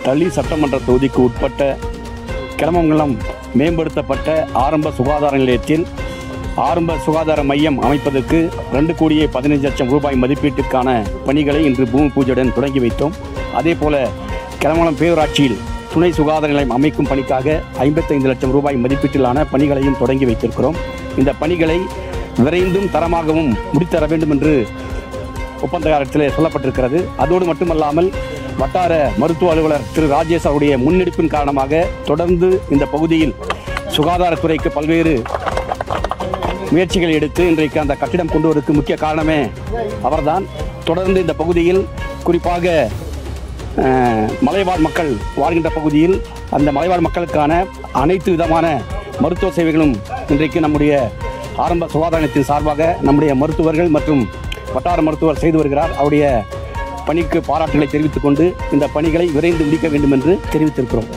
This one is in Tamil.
தளி சட்டமன்ற தொகுதிக்கு உட்பட்ட கிளமங்கலம் மேம்படுத்தப்பட்ட ஆரம்ப சுகாதார நிலையத்தில் ஆரம்ப சுகாதார மையம் அமைப்பதற்கு 2,15,00,000 ரூபாய் மதிப்பீட்டுக்கான பணிகளை இன்று பூமி பூஜையுடன் தொடங்கி வைத்தோம். அதேபோல கிளமங்கலம் பேரூராட்சியில் துணை சுகாதார நிலையம் அமைக்கும் பணிக்காக 55 லட்சம் ரூபாய் மதிப்பீட்டிலான பணிகளையும் தொடங்கி வைத்திருக்கிறோம். இந்த பணிகளை விரைந்தும் தரமாகவும் முடித்தர வேண்டும் என்று ஒப்பந்தக்காரத்தில் சொல்லப்பட்டிருக்கிறது. அதோடு மட்டுமல்லாமல் வட்டார மருத்துவ அலுவலர் திரு ராஜேஷ் அவருடைய முன்னெடுப்பின் காரணமாக தொடர்ந்து இந்த பகுதியில் சுகாதாரத்துறைக்கு பல்வேறு முயற்சிகள் எடுத்து இன்றைக்கு அந்த கட்டிடம் கொண்டு வருவதற்கு முக்கிய காரணமே அவர்தான். தொடர்ந்து இந்த பகுதியில் குறிப்பாக மலைவாழ் மக்கள் வாழ்கின்ற பகுதியில் அந்த மலைவாழ் மக்களுக்கான அனைத்து விதமான மருத்துவ சேவைகளும் இன்றைக்கு நம்முடைய ஆரம்ப சுகாதார நிலையத்தின் சார்பாக நம்முடைய மருத்துவர்கள் மற்றும் வட்டார மருத்துவர் செய்து வருகிறார். அவருடைய பணிக்கு பாராட்டுகளை தெரிவித்துக் கொண்டு இந்த பணிகளை விரைந்து முடிக்க வேண்டும் என்று தெரிவித்திருக்கிறோம்.